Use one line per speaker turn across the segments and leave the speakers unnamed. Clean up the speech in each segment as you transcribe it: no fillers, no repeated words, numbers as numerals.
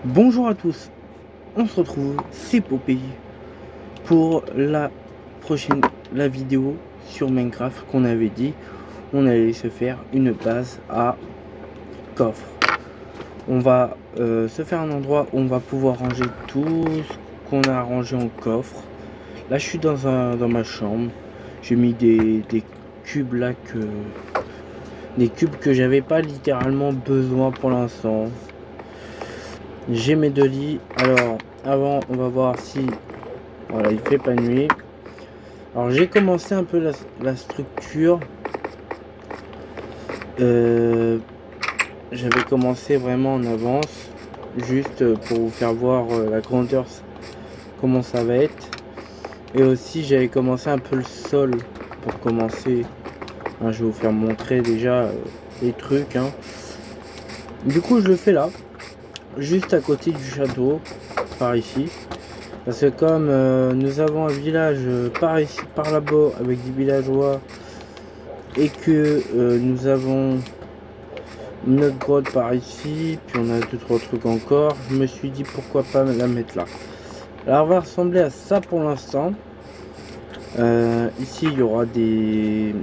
Bonjour à tous, on se retrouve, c'est Popeye, pour la vidéo sur Minecraft qu'on avait dit. On allait se faire une base à coffre. On va se faire un endroit où on va pouvoir ranger tout ce qu'on a rangé en coffre. Là je suis dans ma chambre, j'ai mis des cubes là des cubes que j'avais pas littéralement besoin pour l'instant. J'ai mes deux lits. Alors avant on va voir si voilà, il fait pas nuit. Alors j'ai commencé un peu la structure. J'avais commencé vraiment en avance, juste pour vous faire voir la grandeur, comment ça va être. Et aussi j'avais commencé un peu le sol pour commencer. Je vais vous faire montrer déjà les trucs. Du coup je le fais là, juste à côté du château, par ici. Parce que comme nous avons un village par ici, par là-bas, avec des villageois, et que nous avons notre grotte par ici, puis on a 2-3 trucs encore, je me suis dit pourquoi pas la mettre là. Alors on va ressembler à ça pour l'instant. Ici il y aura des...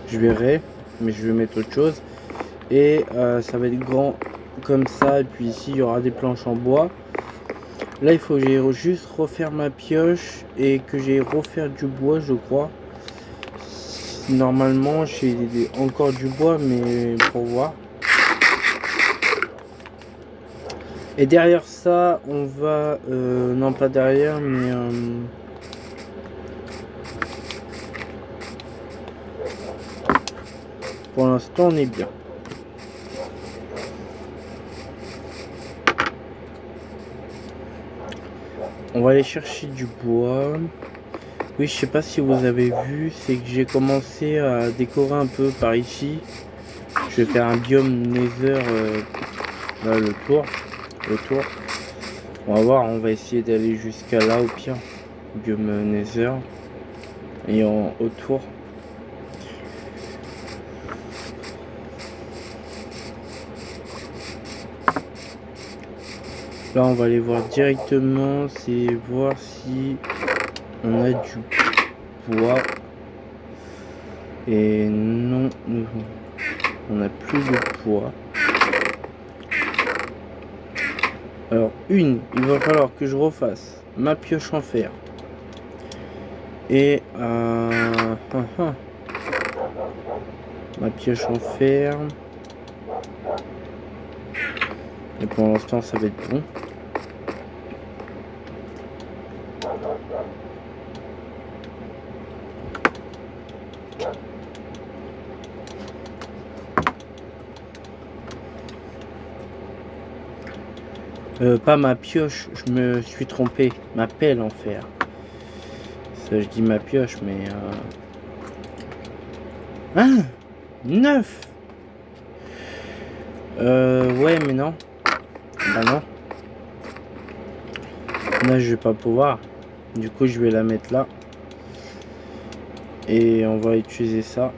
Je verrai, mais je vais mettre autre chose. Et ça va être grand comme ça, et puis ici il y aura des planches en bois. Là il faut que j'aille juste refaire ma pioche et que j'aille refaire du bois, je crois. Normalement j'ai encore du bois, mais pour voir. Et derrière ça on va non pas derrière, mais pour l'instant on est bien. On va aller chercher du bois. Oui, je sais pas si vous avez vu, c'est que j'ai commencé à décorer un peu par ici. Je vais faire un biome nether, là, le tour. On va voir, on va essayer d'aller jusqu'à là au pire. Biome nether. Et autour. Là on va aller voir directement, c'est voir si on a du bois. Et non, on n'a plus de bois. Alors il va falloir que je refasse ma pioche en fer. Et ma pioche en fer. Et pour l'instant ça va être bon. Pas ma pioche, je me suis trompé. Ma pelle en fer. Ça, je dis ma pioche, mais... 9. Ouais, mais non. Bah non. Là, je vais pas pouvoir. Du coup, je vais la mettre là. Et on va utiliser ça.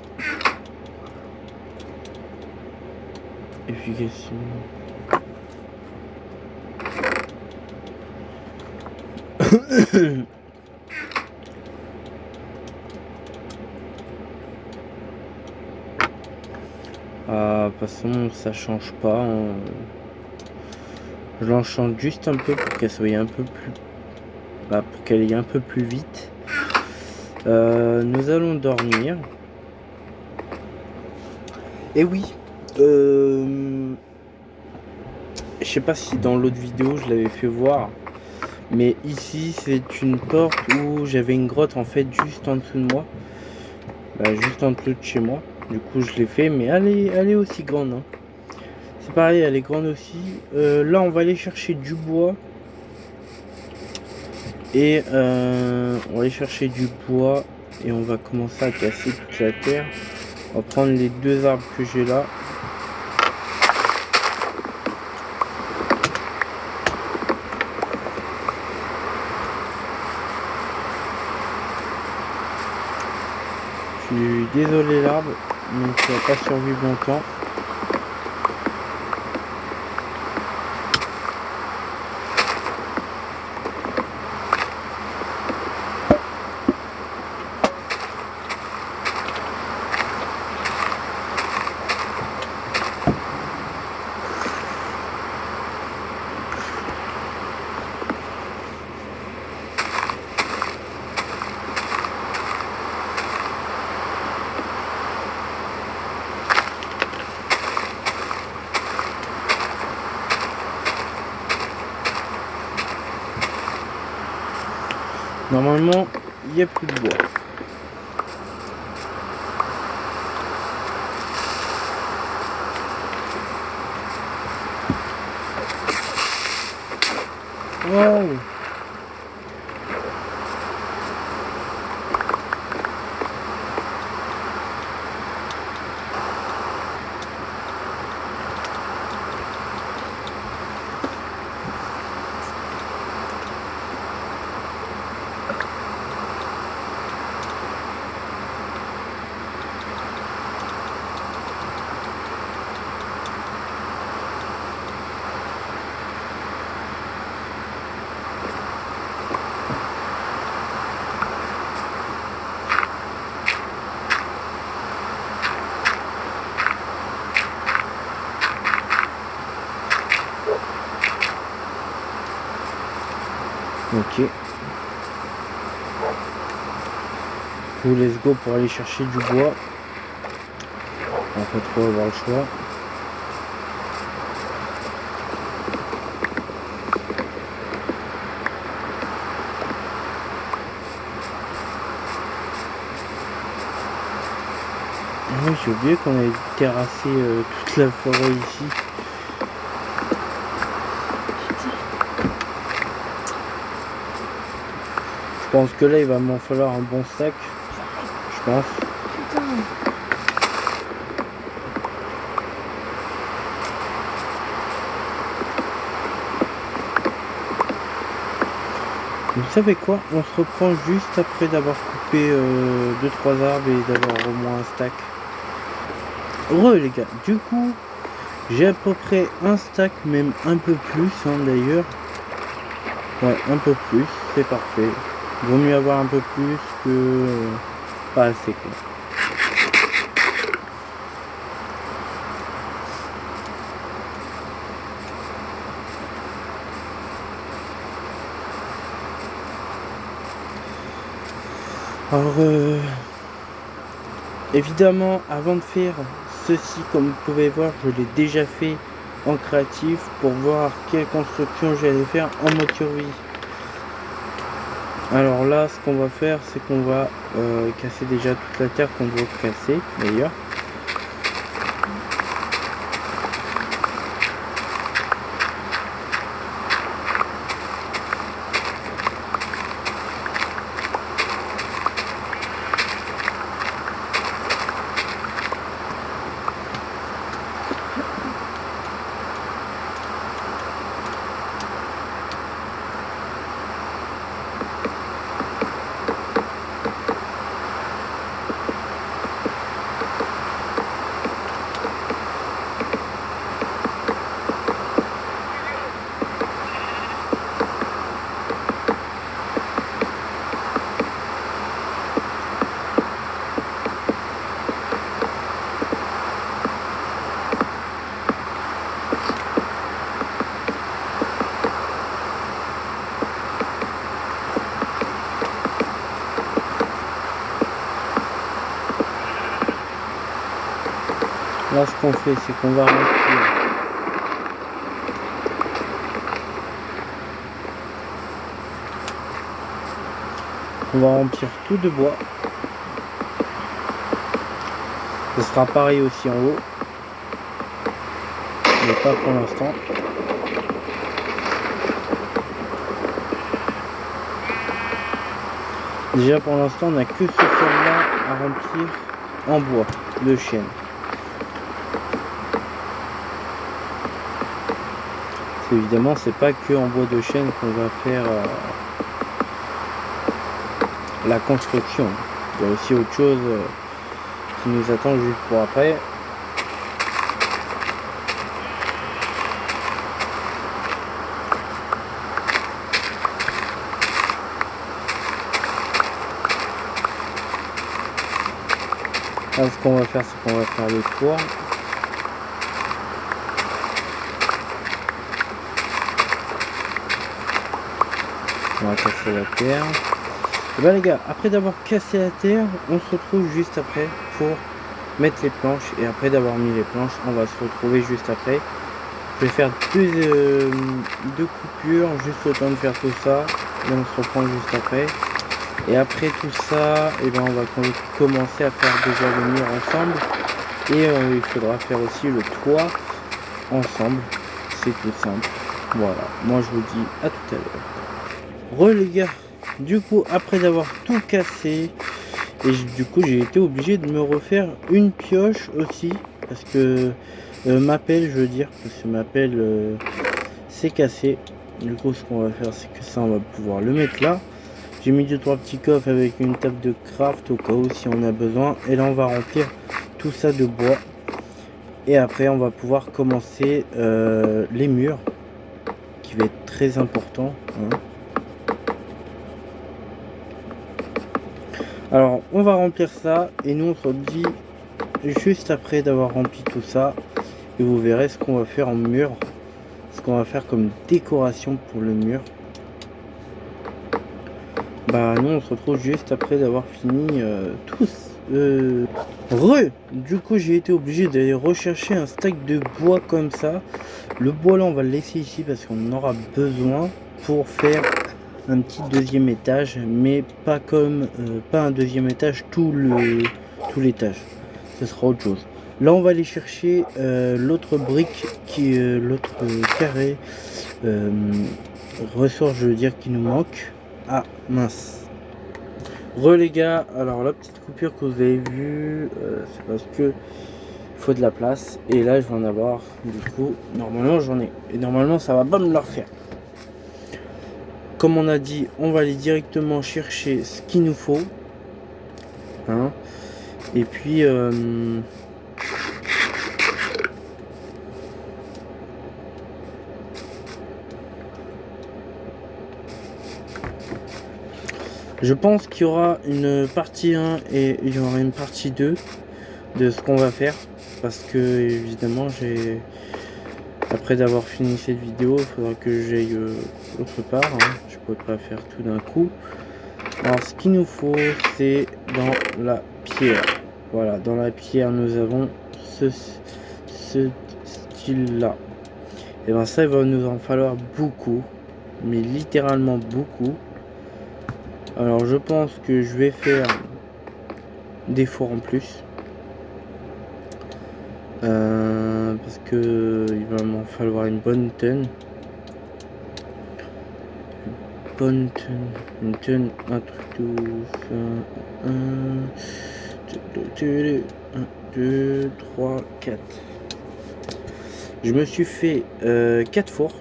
Efficacement. De toute façon ça change pas, je l'enchante juste un peu pour qu'elle soit un peu plus pour qu'elle aille un peu plus vite. Nous allons dormir. Et oui, je sais pas si dans l'autre vidéo je l'avais fait voir, mais ici c'est une porte où j'avais une grotte en fait juste en dessous de moi, juste en dessous de chez moi. Du coup je l'ai fait, mais elle est aussi grande. C'est pareil, elle est grande aussi. Là on va aller chercher du bois. Et on va aller chercher du bois. Et on va commencer à casser toute la terre. On va prendre les 2 arbres que j'ai là. Je suis désolé l'arbre, mais ça va pas survivre longtemps. Normalement, il n'y a plus de bois. Wow. Ok. Go, let's go pour aller chercher du bois. On va pas trop avoir le choix. Ah oui, j'ai oublié qu'on avait terrassé toute la forêt ici. Je pense que là il va m'en falloir un bon stack. Je pense.
Putain.
Vous savez quoi? On se reprend juste après d'avoir coupé 2-3 arbres et d'avoir au moins un stack. Heureux les gars, du coup j'ai à peu près un stack, même un peu plus hein, d'ailleurs. Ouais, un peu plus, c'est parfait. Vaut mieux avoir un peu plus que pas assez quoi. Alors évidemment avant de faire ceci, comme vous pouvez voir, je l'ai déjà fait en créatif pour voir quelle construction j'allais faire en mode survie. Alors là ce qu'on va faire c'est qu'on va casser déjà toute la terre qu'on doit casser d'ailleurs. Là ce qu'on fait c'est qu'on va remplir tout de bois. Ce sera pareil aussi en haut, mais pas pour l'instant. Déjà pour l'instant on n'a que ce sol là à remplir en bois de chêne. Évidemment c'est pas que en bois de chêne qu'on va faire la construction. Il y a aussi autre chose qui nous attend juste pour après. Là ce qu'on va faire c'est qu'on va faire le toit. On va casser la terre. Et ben les gars, après d'avoir cassé la terre, on se retrouve juste après pour mettre les planches. Et après d'avoir mis les planches, on va se retrouver juste après. Je vais faire deux coupures, juste le temps de faire tout ça. Et on se reprend juste après. Et après tout ça, et ben on va commencer à faire déjà le mur ensemble. Et il faudra faire aussi le toit ensemble. C'est tout simple. Voilà, moi je vous dis à tout à l'heure. Les gars, du coup après d'avoir tout cassé, et du coup j'ai été obligé de me refaire une pioche aussi. Parce que ma pelle, je veux dire, parce que ma pelle c'est cassé. Du coup ce qu'on va faire, c'est que ça on va pouvoir le mettre là. J'ai mis 2-3 petits coffres avec une table de craft au cas où si on a besoin. Et là on va remplir tout ça de bois. Et après on va pouvoir commencer les murs, qui va être très important, hein. Alors on va remplir ça et nous on se dit juste après d'avoir rempli tout ça. Et vous verrez ce qu'on va faire en mur, ce qu'on va faire comme décoration pour le mur. Bah nous on se retrouve juste après d'avoir fini tous. Du coup j'ai été obligé d'aller rechercher un stack de bois comme ça. Le bois là on va le laisser ici parce qu'on en aura besoin pour faire un petit deuxième étage, mais pas comme pas un deuxième étage tout l'étage, ce sera autre chose. Là on va aller chercher l'autre brique qui l'autre carré ressort, je veux dire, qui nous manque. Ah mince. Les gars, alors la petite coupure que vous avez vue, c'est parce que il faut de la place et là je vais en avoir, du coup normalement j'en ai et normalement ça va pas me le refaire. Comme on a dit, on va aller directement chercher ce qu'il nous faut, hein, et puis je pense qu'il y aura une partie 1 et il y aura une partie 2 de ce qu'on va faire, parce que évidemment après d'avoir fini cette vidéo, il faudra que j'aille autre part, hein. Je peux pas faire tout d'un coup. Alors ce qu'il nous faut, c'est dans la pierre. Voilà, dans la pierre nous avons ce style là. Et bien ça, il va nous en falloir beaucoup, mais littéralement beaucoup. Alors je pense que je vais faire des fours en plus, parce que il va m'en falloir une bonne tonne. Une tonne, un truc de 1, 2, 3, 4. Je me suis fait 4 fours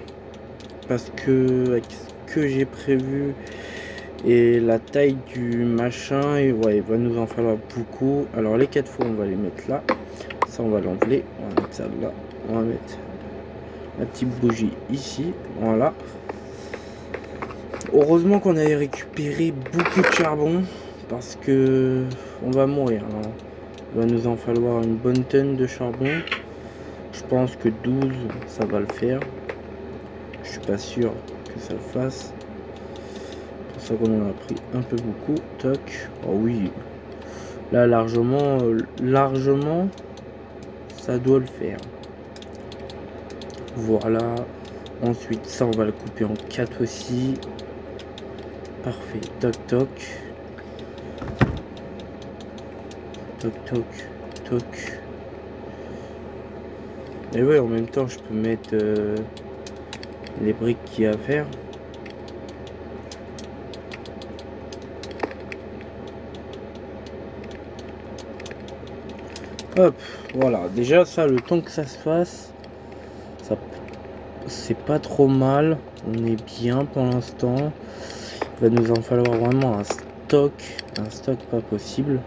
parce que avec ce que j'ai prévu et la taille du machin, et ouais, il va nous en falloir beaucoup. Alors les 4 fours on va les mettre là, ça on va l'enlever, on va mettre ça là, on va mettre la petite bougie ici, voilà. Heureusement qu'on avait récupéré beaucoup de charbon parce que on va mourir, hein. Il va nous en falloir une bonne tonne de charbon. Je pense que 12 ça va le faire. Je suis pas sûr que ça le fasse. C'est pour ça qu'on en a pris un peu beaucoup. Toc. Oh oui. Là largement ça doit le faire. Voilà. Ensuite ça on va le couper en 4 aussi. Parfait. Toc toc. Toc toc toc. Et ouais, en même temps je peux mettre les briques qu'il y a à faire. Hop, voilà. Déjà ça, le temps que ça se fasse, ça c'est pas trop mal. On est bien pour l'instant. Il va nous en falloir vraiment un stock pas possible.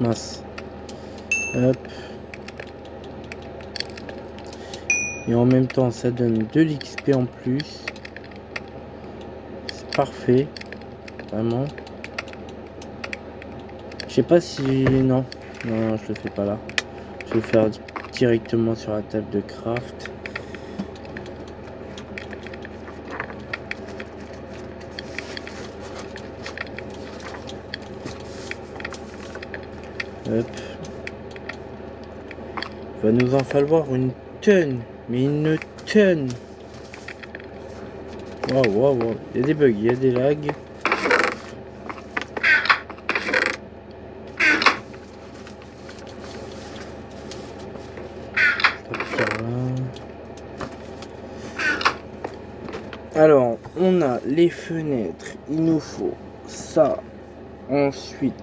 Mince. Hop. Et en même temps ça donne de l'XP en plus. C'est parfait. Vraiment. Je sais pas si... Non, je le fais pas là. Je vais le faire directement sur la table de craft. Hop. Il va nous en falloir une tonne. Mais une tonne. Waouh. Il y a des bugs, il y a des lags. Alors, on a les fenêtres. Il nous faut ça. Ensuite,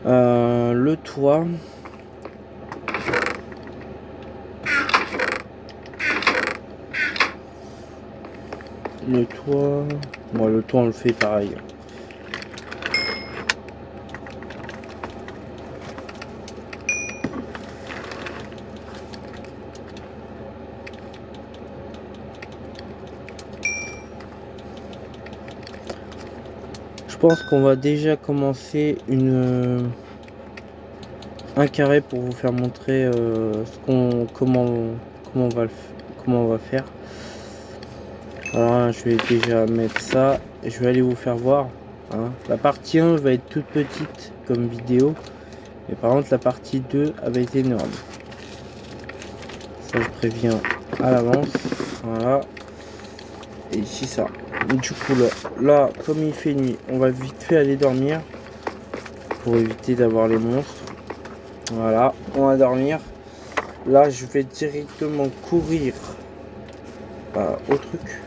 le toit. Le toit. Bon, le toit, on le fait pareil. Je pense qu'on va déjà commencer un carré pour vous faire montrer comment on va faire. Alors je vais déjà mettre ça et je vais aller vous faire voir. La partie 1 va être toute petite comme vidéo, mais par contre la partie 2 va être énorme. Ça je préviens à l'avance. Voilà. Et ici ça. Du coup là, comme il fait nuit, on va vite fait aller dormir pour éviter d'avoir les monstres. Voilà, on va dormir. Là, je vais directement courir au truc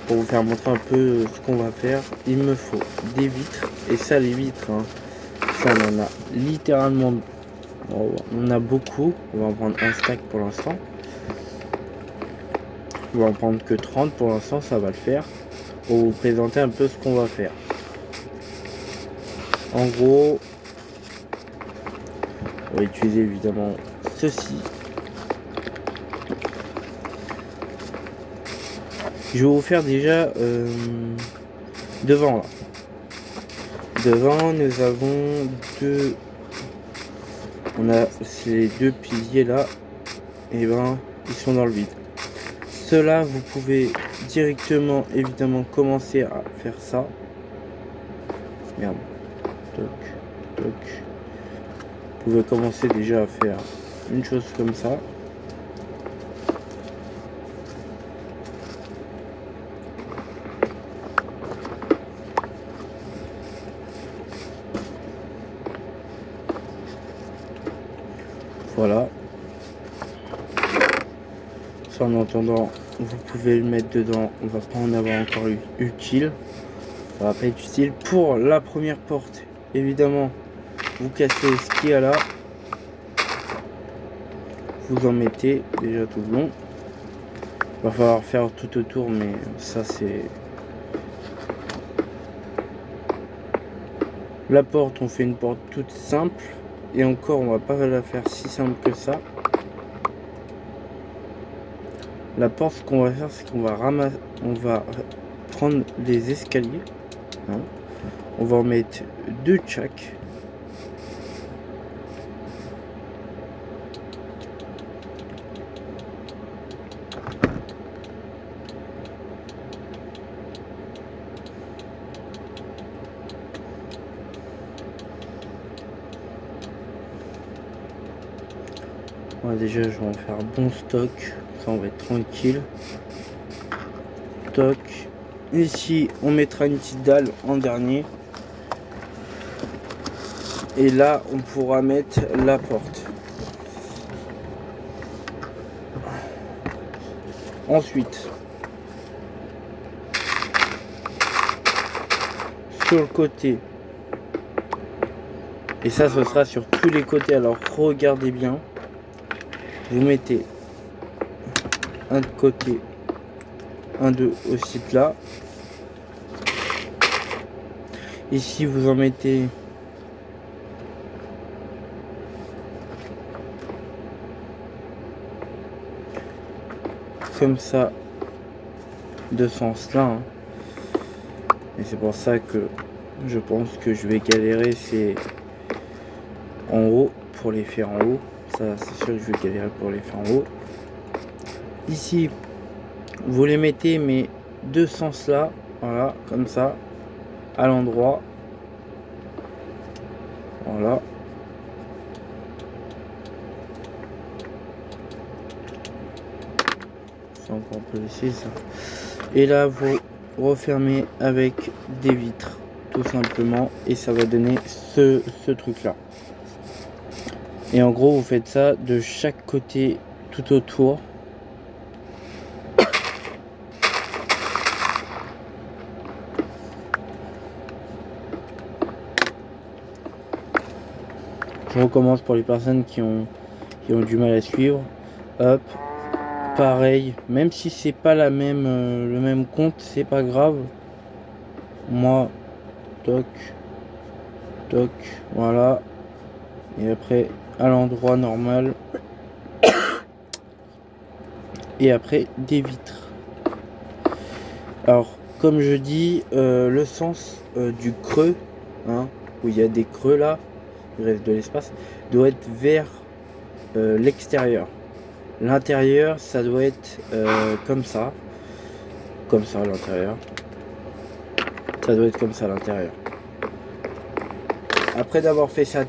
pour vous faire montrer un peu ce qu'on va faire. Il me faut des vitres, et ça, les vitres, ça on en a littéralement, on en a beaucoup. On va en prendre un stack pour l'instant. On va en prendre que 30 pour l'instant, ça va le faire. Pour vous présenter un peu ce qu'on va faire. En gros, on va utiliser évidemment ceci. Je vais vous faire déjà devant là. Devant, nous avons on a ces deux piliers là, et ben ils sont dans le vide. Cela, vous pouvez directement évidemment commencer à faire ça. Merde. Toc. Vous pouvez commencer déjà à faire une chose comme ça. Voilà. Ça, en attendant, vous pouvez le mettre dedans. On va pas en avoir encore utile. Ça va pas être utile. Pour la première porte, évidemment, vous cassez ce qu'il y a là. Vous en mettez déjà tout le long. Va falloir faire tout autour, mais ça c'est... La porte, on fait une porte toute simple. Et encore, on va pas la faire si simple que ça. La porte, ce qu'on va faire, c'est qu'on va prendre les escaliers. On va en mettre 2 de chaque. Déjà, je vais en faire bon stock. Ça, on va être tranquille. Toc. Ici, on mettra une petite dalle en dernier. Et là, on pourra mettre la porte. Ensuite, sur le côté, et ça, ce sera sur tous les côtés. Alors, regardez bien. Vous mettez un de côté, un de aussi de là. Ici, vous en mettez comme ça, de ce sens là. Et c'est pour ça que je pense que je vais galérer, c'est en haut, pour les faire en haut. Ça, c'est sûr que je vais galérer pour les faire en haut. Ici, vous les mettez, mais de ce sens là, voilà, comme ça, à l'endroit. Voilà. C'est encore un peu ici, ça. Et là vous refermez avec des vitres tout simplement et ça va donner ce truc là. Et en gros vous faites ça de chaque côté tout autour. Je recommence pour les personnes qui ont du mal à suivre. Hop, pareil, même si c'est pas la même le même compte, c'est pas grave. Moi, toc, toc, voilà. Et après à l'endroit normal. Et après des vitres. Alors, comme je dis, le sens du creux, hein, où il y a des creux là, il reste de l'espace, doit être vers l'extérieur. L'intérieur, ça doit être comme ça à l'intérieur. Ça doit être comme ça à l'intérieur. Après d'avoir fait ça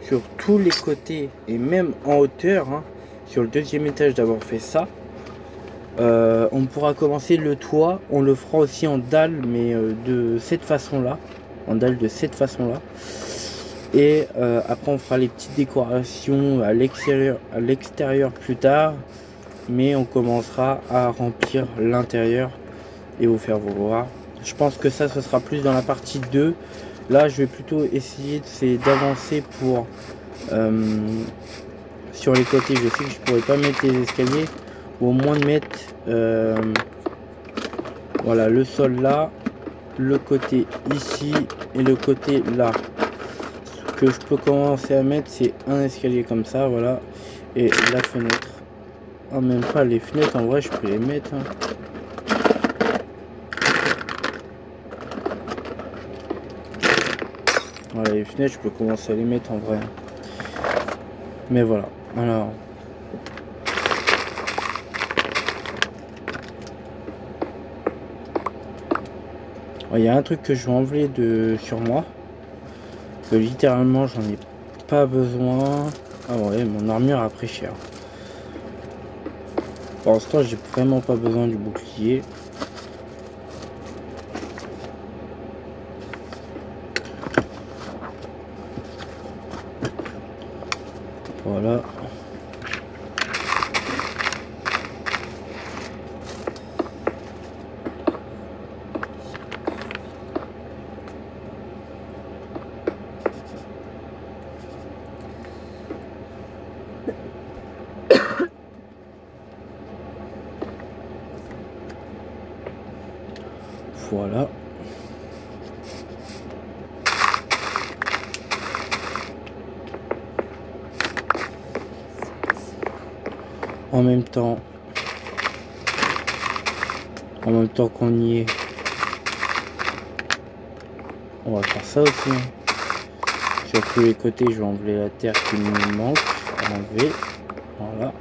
sur tous les côtés et même en hauteur, hein, sur le deuxième étage d'avoir fait ça, on pourra commencer le toit. On le fera aussi en dalle, mais de cette façon là, en dalle de cette façon là. Et après on fera les petites décorations à l'extérieur plus tard, mais on commencera à remplir l'intérieur et vous faire voir. Je pense que ça ce sera plus dans la partie 2. Là je vais plutôt essayer d'avancer pour sur les côtés. Je sais que je pourrais pas mettre les escaliers, ou au moins de mettre voilà le sol là, le côté ici et le côté là. Ce que je peux commencer à mettre, c'est un escalier comme ça, voilà, et la fenêtre. Ah, même pas les fenêtres, en vrai je peux les mettre, hein. Voilà, les fenêtres je peux commencer à les mettre en vrai, mais voilà. Alors il y a un truc que je vais enlever sur moi, que littéralement j'en ai pas besoin. Ah ouais, mon armure a pris cher. Pour l'instant j'ai vraiment pas besoin du bouclier. Voilà. Voilà. En même temps qu'on y est, on va faire ça aussi. Sur tous les côtés, je vais enlever la terre qui nous manque. Enlever. Voilà.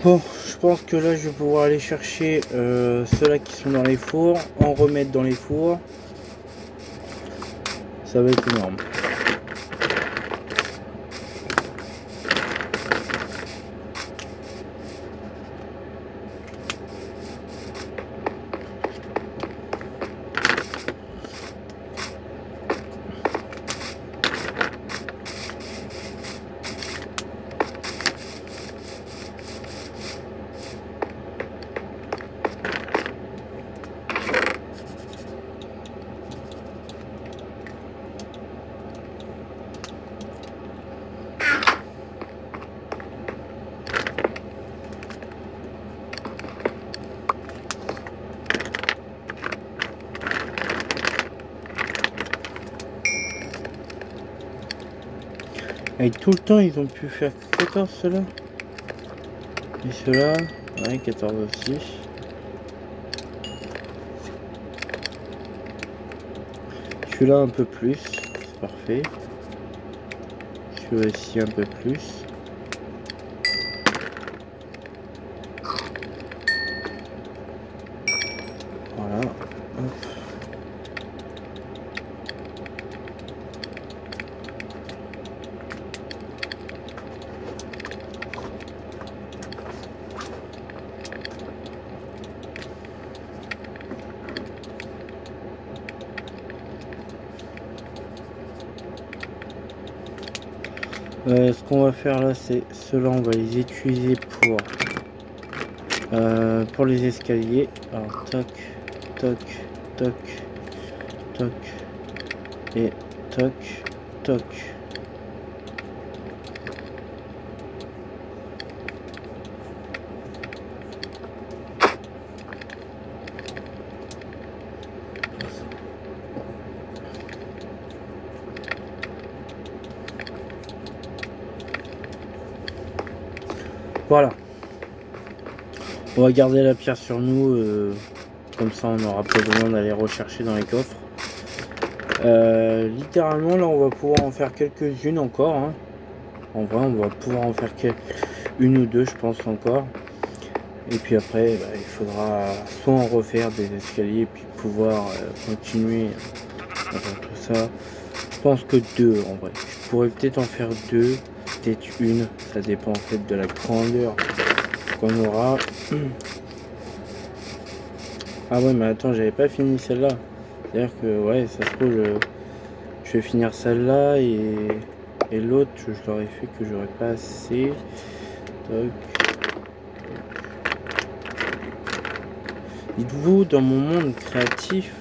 Bon, je pense que là je vais pouvoir aller chercher ceux-là qui sont dans les fours, en remettre dans les fours. Ça va être énorme. Et tout le temps ils ont pu faire 14 ceux-là. Et ceux-là, ouais, 14 aussi. Celui-là un peu plus, c'est parfait. Celui-ci un peu plus. Voilà. Hop. Ce qu'on va faire là, c'est ceux-là, on va les utiliser pour les escaliers. Alors toc, toc, toc, toc et toc, toc. Voilà. On va garder la pierre sur nous, comme ça on n'aura pas besoin d'aller rechercher dans les coffres. Littéralement là on va pouvoir en faire quelques-unes encore. Hein. En vrai on va pouvoir en faire une ou deux je pense encore. Et puis après il faudra soit en refaire des escaliers et puis pouvoir continuer à faire tout ça. Je pense que deux en vrai. Je pourrais peut-être en faire deux, peut-être une. Ça dépend en fait de la grandeur qu'on aura. Ah ouais mais attends, j'avais pas fini celle-là. C'est-à-dire que ouais ça se trouve je vais finir celle-là et l'autre je l'aurais fait que j'aurais pas assez. Toc. Dites-vous dans mon monde créatif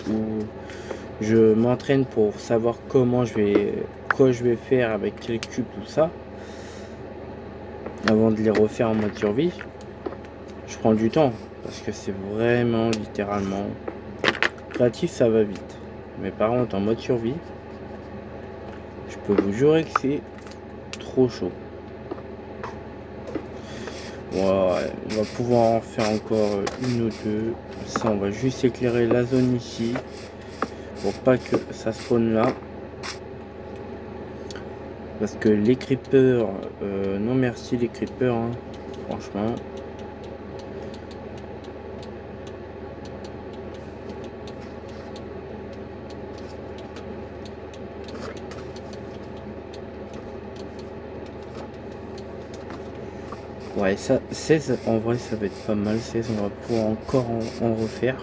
où je m'entraîne pour savoir quoi je vais faire avec quel cube tout ça avant de les refaire en mode survie. Je prends du temps parce que c'est vraiment littéralement créatif, ça va vite, mais par contre en mode survie je peux vous jurer que c'est trop chaud. Ouais, on va pouvoir en faire encore une ou deux. Ça on va juste éclairer la zone ici pour pas que ça spawn là, parce que les creepers non merci les creepers hein, franchement. Ouais, ça 16 en vrai ça va être pas mal. 16 on va pouvoir encore en refaire.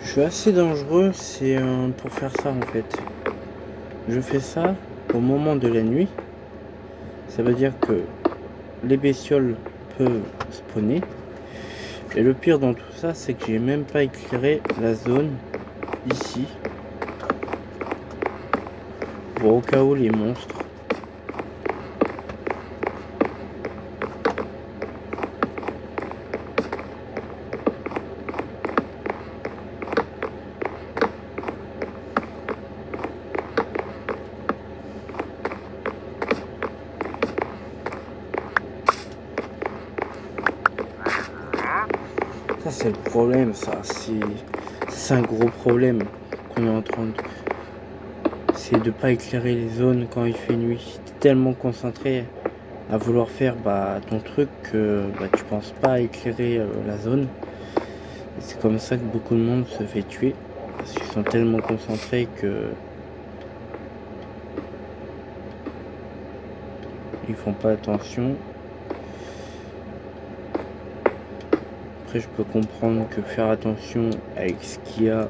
Je suis assez dangereux, c'est pour faire ça en fait. Je fais ça au moment de la nuit. Ça veut dire que les bestioles peuvent spawner. Et le pire dans tout ça, c'est que j'ai même pas éclairé la zone ici. Pour au cas où les monstres. Ça c'est le problème, ça c'est un gros problème qu'on est en train de... C'est de pas éclairer les zones quand il fait nuit. T'es tellement concentré à vouloir faire ton truc que tu penses pas à éclairer la zone. Et c'est comme ça que beaucoup de monde se fait tuer. Parce qu'ils sont tellement concentrés que... ils font pas attention. Après je peux comprendre que faire attention avec ce qu'il y a,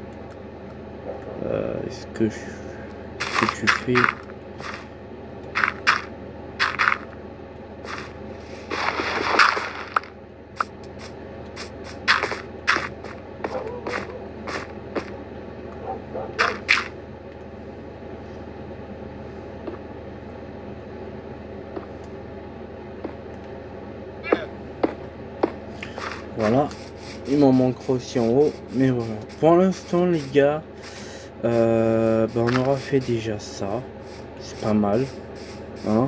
ce que tu fais, Voilà, il m'en manquera aussi en haut, mais voilà. Pour l'instant les gars, on aura fait déjà ça, c'est pas mal, hein.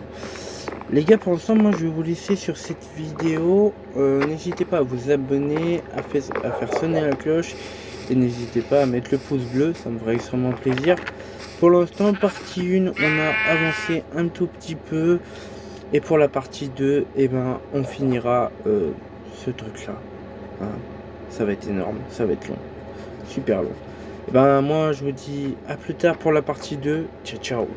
Les gars, pour l'instant, moi je vais vous laisser sur cette vidéo. N'hésitez pas à vous abonner, à faire sonner la cloche. Et n'hésitez pas à mettre le pouce bleu, ça me ferait extrêmement plaisir. Pour l'instant, partie 1, on a avancé un tout petit peu. Et pour la partie 2, on finira ce truc-là. Hein. Ça va être énorme, ça va être long. Super long. Moi je vous dis à plus tard pour la partie 2. Ciao, ciao.